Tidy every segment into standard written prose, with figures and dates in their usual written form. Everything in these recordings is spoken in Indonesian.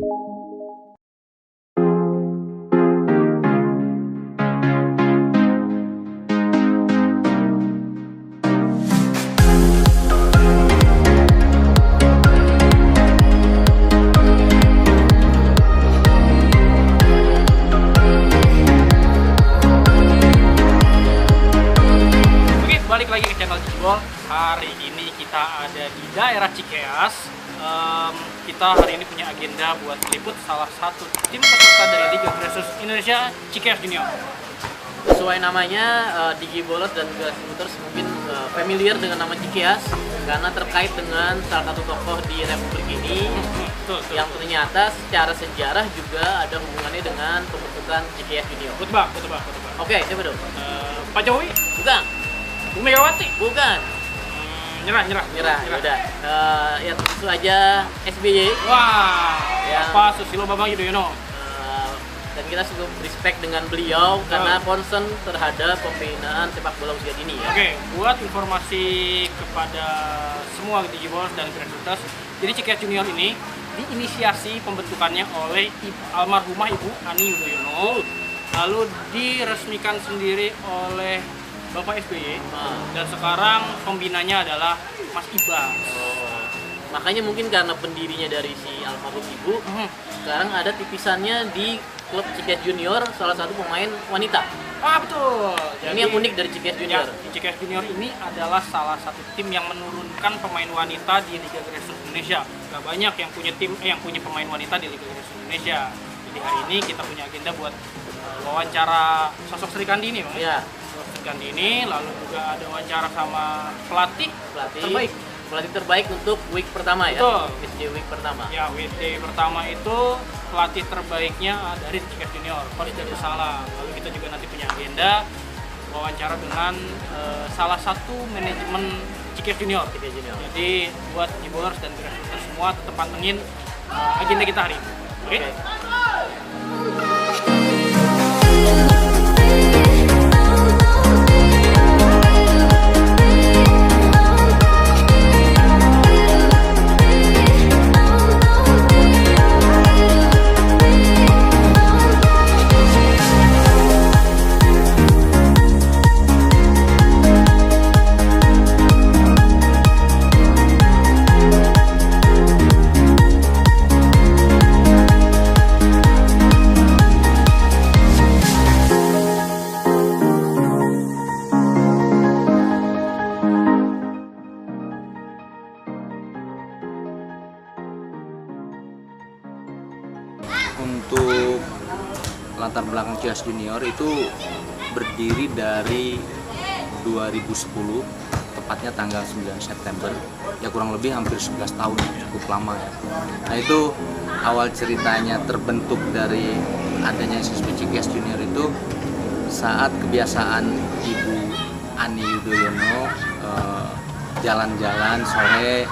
Balik lagi ke channel Jibol. Hari ini kita ada di daerah Cikeas. Kita hari ini punya agenda buat meliput salah satu tim peserta dari Liga Grassroots Indonesia, Cikeas Junior. Sesuai namanya, Digibolers dan Grassrooters mungkin familiar dengan nama Cikeas karena terkait dengan salah satu tokoh di Republik ini yang ternyata secara sejarah juga ada hubungannya dengan pembentukan Cikeas Junior. Betul bang. Oke, siapa dong? Pak Jokowi? Bukan. Bu Megawati? Bukan. Nyerah. Udah. Ya tentu aja SBY. Wah, Yang- Pak Susilo Bambang Yudhoyono. Dan kita cukup respect dengan beliau karena concern terhadap pembinaan sepak bola usia dini ya. Oke, buat informasi kepada semua Digibolers dan Grassrooters, jadi Cikeas Junior ini diinisiasi pembentukannya oleh almarhumah Ibu Ani Yudhoyono, lalu diresmikan sendiri oleh Bapak SBY, dan sekarang pembinanya adalah Mas Ibas. Makanya mungkin karena pendirinya dari si almarhum ibu, sekarang ada tipisannya di klub Cikeas Junior, salah satu pemain wanita. Ah betul. Ini yang unik dari Cikeas Junior. Ya, Cikeas Junior ini adalah salah satu tim yang menurunkan pemain wanita di Liga Grassroots Indonesia. Gak banyak yang punya yang punya pemain wanita di Liga Grassroots Indonesia. Jadi hari ini kita punya agenda buat wawancara sosok Sri Kandini, Bang. Ya, Sri Kandini, lalu juga ada wawancara sama pelatih terbaik. Pelatih terbaik untuk week pertama ya. Betul. SJ week pertama. Ya, WD pertama itu pelatih terbaiknya dari Cikeas Junior, Coach Dari Salah. Lalu kita juga nanti punya agenda wawancara dengan salah satu manajemen Cikeas Junior. Jadi buat Jibolers dan Grassrooters semua tetap pantengin agenda kita hari ini. Oke? Untuk latar belakang Cikeas Junior itu berdiri dari 2010, tepatnya tanggal 9 September, ya kurang lebih hampir 11 tahun, cukup lama ya. Nah itu awal ceritanya terbentuk dari adanya SSB Cikeas Junior itu saat kebiasaan Ibu Ani Yudhoyono jalan-jalan sore,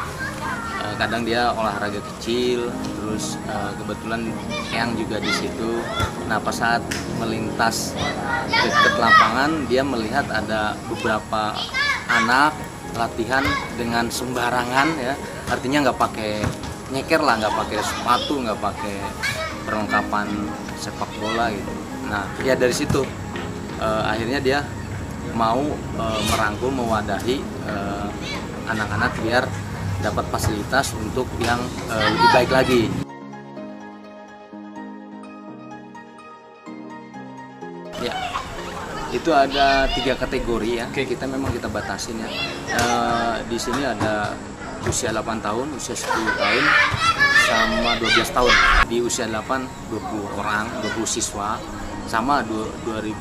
kadang dia olahraga kecil, terus kebetulan Eyang juga di situ. Nah pas saat melintas dekat lapangan, dia melihat ada beberapa anak latihan dengan sembarangan ya, artinya nggak pakai nyeker lah, nggak pakai sepatu, nggak pakai perlengkapan sepak bola gitu. Nah ya dari situ akhirnya dia mau merangkul, mewadahi anak-anak biar dapat fasilitas untuk yang lebih baik lagi. Ya, itu ada 3 kategori ya. Kita memang kita batasin ya. Di sini ada usia 8 tahun, usia 10 tahun, sama 12 tahun. Di usia 8 20 orang, 20 siswa, sama 2000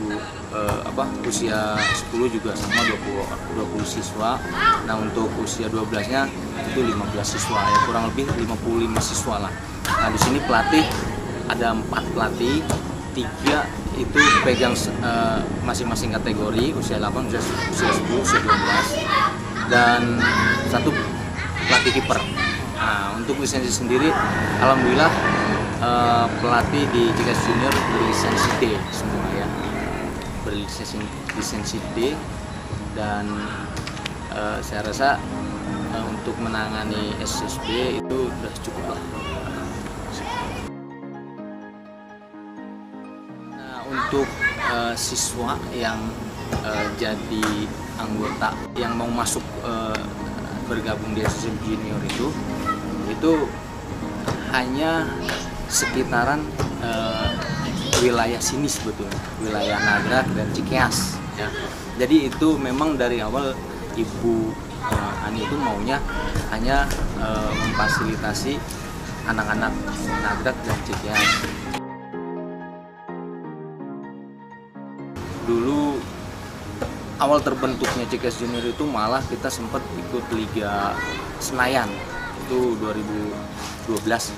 usia 10 juga sama 20 siswa. Nah untuk usia 12-nya itu 15 siswa ya, kurang lebih 55 siswa lah. Nah di sini pelatih ada 4 pelatih, 3 itu pegang masing-masing kategori, usia 8, usia 10, usia 12, dan 1 pelatih kiper. Nah untuk lisensi sendiri, alhamdulillah pelatih di Cikeas Junior berlisensi D semua ya, berlisensi D, dan saya rasa untuk menangani SSB itu sudah cukup lah. untuk siswa yang jadi anggota yang mau masuk bergabung di SSM Junior itu hanya sekitaran wilayah sini sebetulnya, wilayah Nagrak dan Cikeas ya. Jadi itu memang dari awal Ibu Ani itu maunya hanya memfasilitasi anak-anak Nagrak dan Cikeas. Dulu awal terbentuknya Cikeas Junior itu malah kita sempat ikut Liga Senayan itu 2012.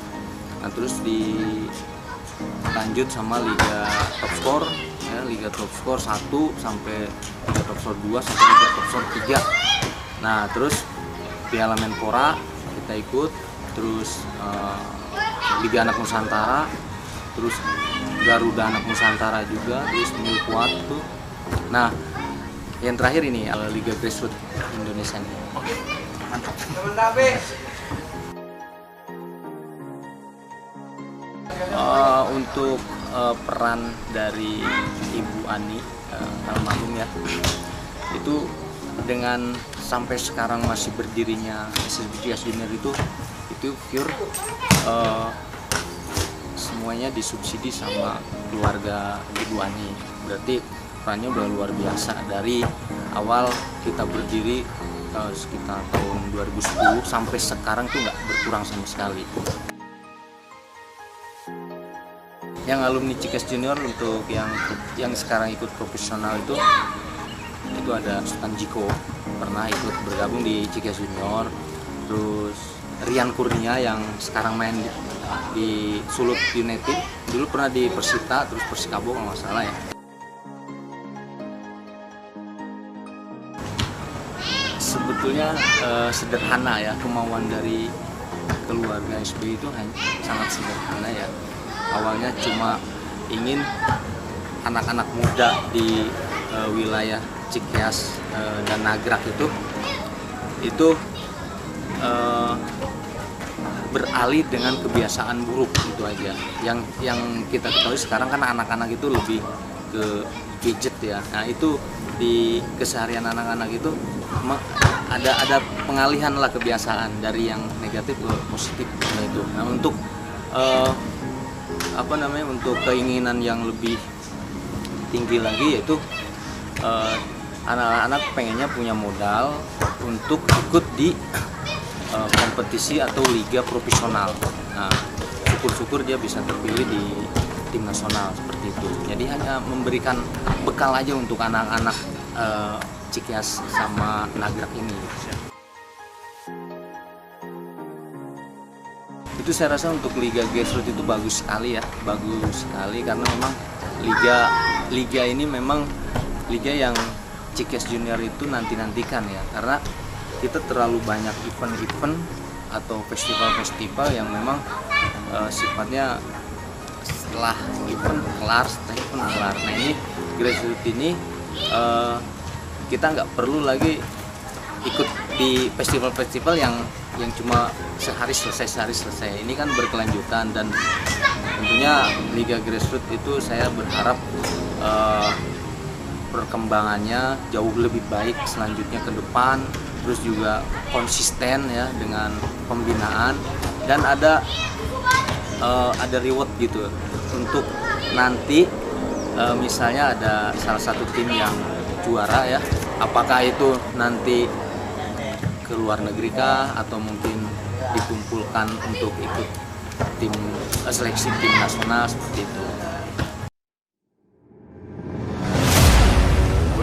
Nah terus dilanjut sama Liga Top Score ya, Liga Top Score 1 sampai Liga Top Score 2 sampai Liga Top Score 3. Nah terus Piala Menpora kita ikut, terus Liga Anak Nusantara, terus Garuda Anak Nusantara juga, terus Milkuat tuh. Nah yang terakhir ini Liga Grassroots Indonesia nih. Oke, mantap. Untuk peran dari Ibu Ani almarhum ya, itu dengan sampai sekarang masih berdirinya SSB Cikeas Junior itu pure semuanya disubsidi sama keluarga Ibu Ani. Berarti perannya udah luar biasa dari awal kita berdiri sekitar tahun 2010 sampai sekarang tuh nggak berkurang sama sekali. Yang alumni Cikeas Junior untuk yang sekarang ikut profesional itu ada Sultan Jiko, pernah ikut bergabung di Cikeas Junior. Terus Rian Kurnia yang sekarang main di Sulut United, dulu pernah di Persita, terus Persikabo kalau nggak salah ya. Sebetulnya sederhana ya, kemauan dari keluarga SB itu sangat sederhana ya. Awalnya cuma ingin anak-anak muda di wilayah Cikeas dan Nagrak itu beralih dengan kebiasaan buruk itu aja. Yang kita ketahui sekarang kan anak-anak itu lebih ke gadget ya. Nah itu di keseharian anak-anak itu ada pengalihan lah kebiasaan dari yang negatif ke positif itu. Nah untuk untuk keinginan yang lebih tinggi lagi yaitu anak-anak pengennya punya modal untuk ikut di kompetisi atau liga profesional. Nah, syukur-syukur dia bisa terpilih di tim nasional seperti itu. Jadi hanya memberikan bekal aja untuk anak-anak Cikeas sama Nagrak ini. Itu saya rasa untuk Liga Grassroots itu bagus sekali ya, bagus sekali karena memang liga ini memang liga yang Cikeas Junior itu nantikan ya, karena kita terlalu banyak event-event atau festival-festival yang memang sifatnya setelah event kelar, Nah ini Grassroots ini kita nggak perlu lagi ikut di festival-festival yang cuma sehari selesai. Ini kan berkelanjutan dan tentunya Liga Grassroots itu saya berharap perkembangannya jauh lebih baik selanjutnya ke depan, terus juga konsisten ya dengan pembinaan dan ada reward gitu untuk nanti misalnya ada salah satu tim yang juara ya, apakah itu nanti ke luar negeri kah atau mungkin dikumpulkan untuk ikut tim seleksi tim nasional seperti itu.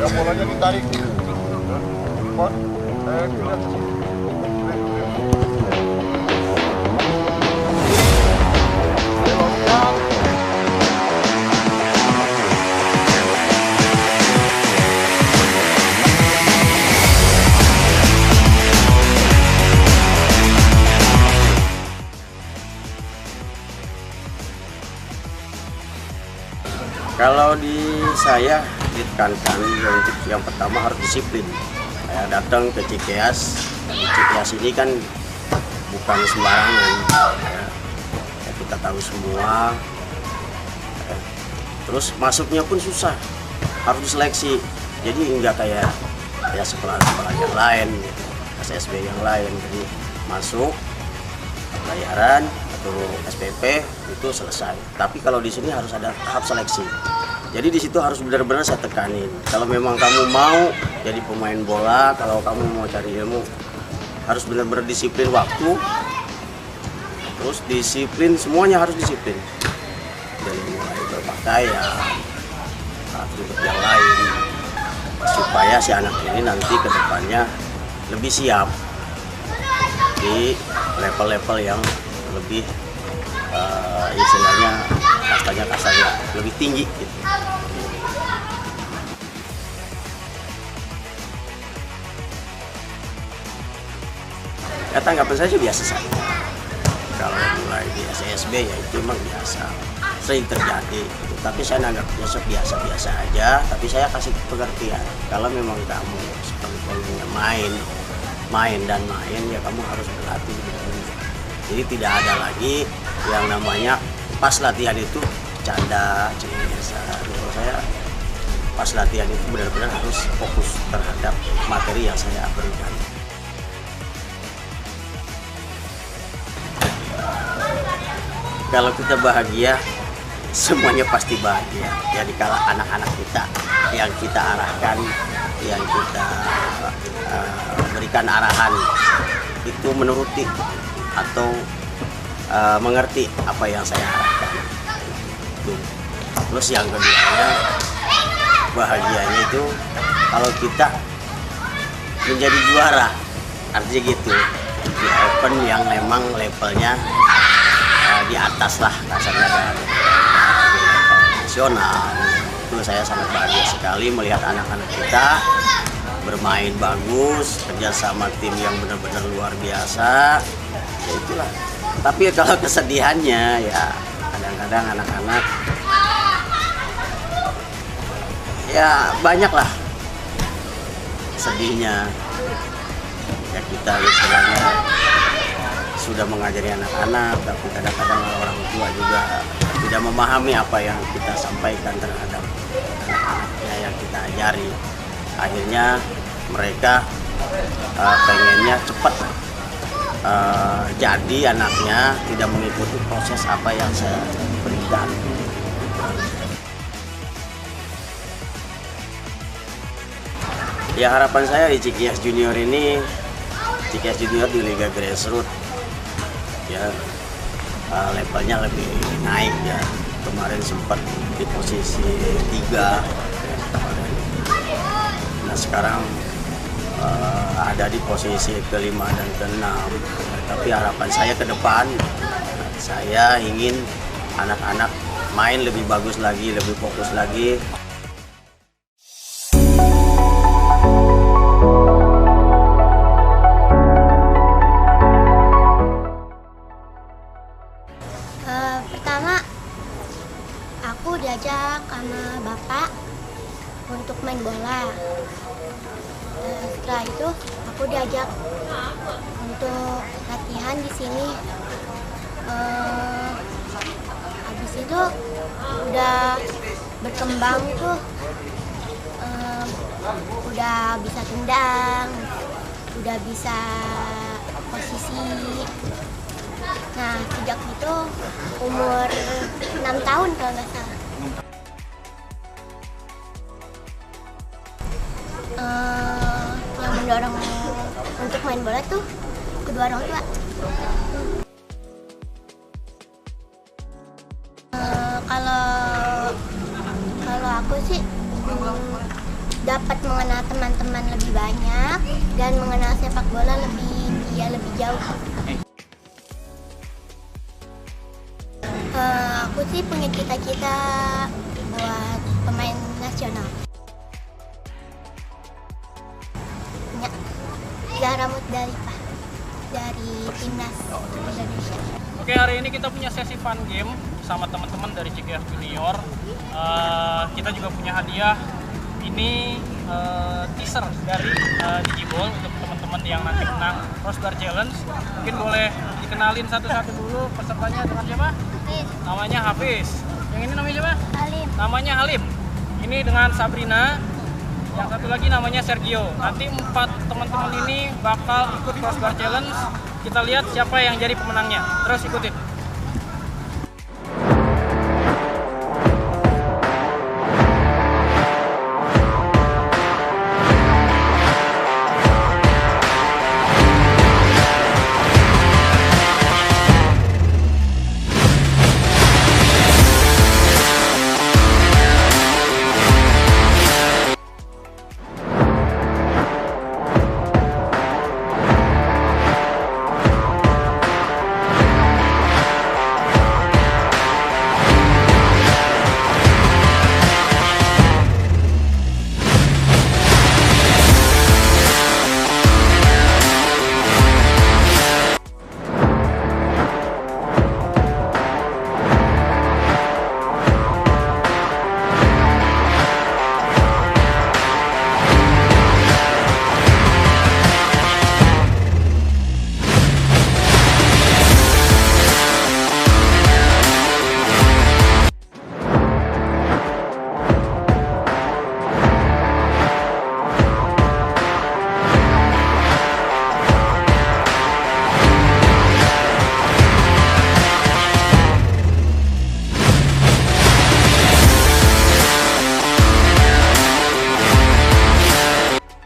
Bolanya ditarik. Kalau di saya ditekankan yang pertama harus disiplin. Saya datang ke Cikeas, dan di Cikeas ini kan bukan sembarangan. Ya, kita tahu semua Terus masuknya pun susah, harus diseleksi. Jadi nggak kayak sekolah-sekolah yang lain, gitu, SSB yang lain. Jadi masuk bayaran atau SPP itu selesai. Tapi kalau di sini harus ada tahap seleksi. Jadi di situ harus benar-benar saya tekanin. Kalau memang kamu mau jadi pemain bola, kalau kamu mau cari ilmu, harus benar-benar disiplin waktu. Terus disiplin, semuanya harus disiplin. Dari mulai berpakaian, atribut yang lain, supaya si anak ini nanti ke depannya lebih siap di level-level yang lebih istilahnya kastanya lebih tinggi gitu. Ya tanggapan saya sih biasa saja. Kalau mulai di SSB ya itu memang biasa, sering terjadi gitu. Tapi saya anggapnya biasa-biasa aja, tapi saya kasih pengertian. Kalau memang kamu seperti main ya kamu harus berlatih benar-benar. Jadi tidak ada lagi yang namanya pas latihan itu canda, biasa. Kalau saya pas latihan itu benar-benar harus fokus terhadap materi yang saya berikan. Kalau kita bahagia, semuanya pasti bahagia. Jadi kalau anak-anak kita yang kita arahkan, yang kita berikan arahan, itu menuruti atau mengerti apa yang saya arahkan. Terus yang keduanya, bahagianya itu kalau kita menjadi juara, artinya gitu, di event yang memang levelnya di atas lah kasarnya kan, nasional. Itu saya sangat bahagia sekali melihat anak-anak kita bermain bagus, kerja sama tim yang benar-benar luar biasa. Ya itulah. Tapi kalau kesedihannya ya kadang-kadang anak-anak ya banyak lah sedihnya. Ya kita istilahnya sudah mengajari anak-anak, tapi kadang-kadang orang tua juga tidak memahami apa yang kita sampaikan terhadap anak-anaknya yang kita ajari. Akhirnya mereka pengennya cepat jadi anaknya, tidak mengikuti proses apa yang saya berikan. Ya harapan saya di Cikias Junior ini, Cikias Junior di Liga Grassroots ya levelnya lebih naik ya. Kemarin sempat di posisi 3 nah sekarang ada di posisi ke-5 dan ke-6. Tapi harapan saya ke depan, saya ingin anak-anak main lebih bagus lagi, lebih fokus lagi. Pertama, aku diajak sama bapak untuk main bola. Setelah itu, aku diajak untuk latihan di sini. Habis itu udah berkembang tuh, udah bisa tendang, udah bisa posisi. Nah, sejak itu umur 6 tahun kalau nggak salah. Yang mendorong untuk main bola tuh kedua orang tua. Kalau aku sih dapat mengenal teman-teman lebih banyak dan mengenal sepak bola lebih jauh. Aku sih punya cita-cita buat pemain nasional. Ya, Zahra Mutdalifah dari timnas Indonesia. Oke, hari ini kita punya sesi fun game sama teman-teman dari Cikias Junior. Kita juga punya hadiah. Ini teaser dari Digiball untuk teman-teman yang nanti menang Crossbar Challenge. Mungkin boleh dikenalin satu-satu dulu pesertanya dengan siapa? Hafiz. Namanya Hafiz. Yang ini namanya siapa? Halim. Namanya Halim. Ini dengan Sabrina. Yang satu lagi namanya Sergio. Nanti 4 teman-teman ini bakal ikut crossbar challenge. Kita lihat siapa yang jadi pemenangnya. Terus ikutin.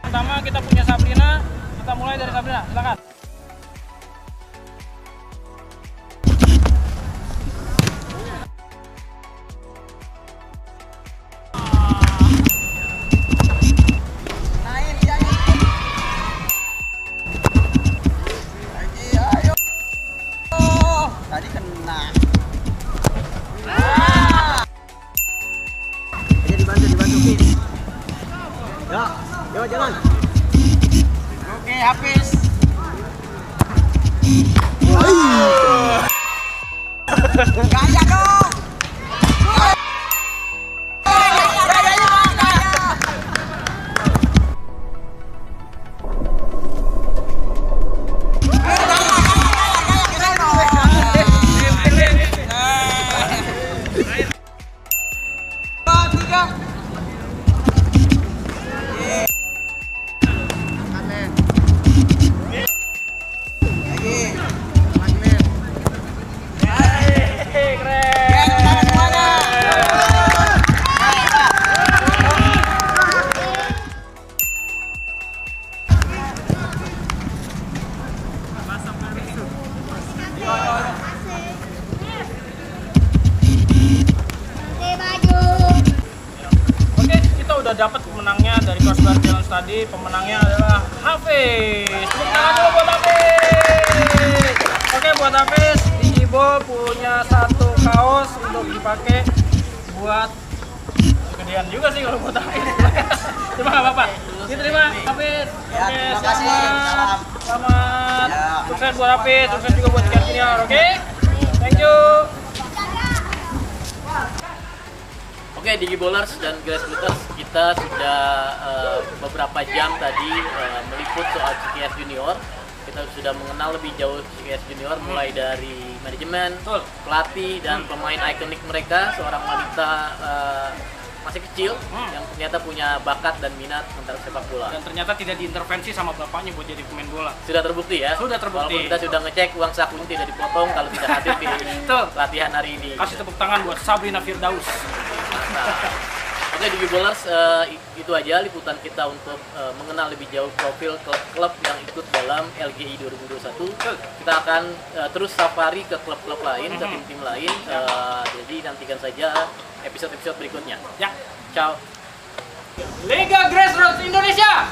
Pertama kita punya Sabrina. Kita mulai dari Sabrina. Silakan. Tadi kena. Dibantu, Pin. Ya, yuk jalan. Oke, Hafiz. Gaya dong. Oke, kita udah dapat pemenangnya dari crossbar challenge tadi. Pemenangnya adalah Hafiz. Tepuk tangan dulu buat Hafiz. Oke, buat Hafiz, Digiball punya 1 kaos untuk dipakai buat gedean juga sih kalau buat Hafiz. Cuma nggak apa-apa. Diterima Hafiz. Oke, terima kasih. selamat. Ya. Sukses buat Hafiz, sukses juga buat Cikias Junior. Oke, thank you. Oke, Digiballers dan Grassrooters, kita sudah beberapa jam tadi meliput soal Cikias Junior. Kita sudah mengenal lebih jauh Cikias Junior, mulai dari manajemen, pelatih, dan pemain ikonik mereka, seorang wanita masih kecil yang ternyata punya bakat dan minat tentang sepak bola. Dan ternyata tidak diintervensi sama bapaknya buat jadi pemain bola. Sudah terbukti ya? Sudah terbukti. Walaupun kita sudah ngecek uang sakunya tidak dipotong kalau tidak hadir di latihan hari ini. Kasih tepuk tangan buat Sabrina Firdaus. Oke, Digiballers, itu aja liputan kita untuk mengenal lebih jauh profil klub-klub yang ikut dalam LGI 2021. Kita akan terus safari ke klub-klub lain, ke tim-tim lain. Jadi nantikan saja episode-episode berikutnya. Ya, Ciao. Liga Grassroots Indonesia.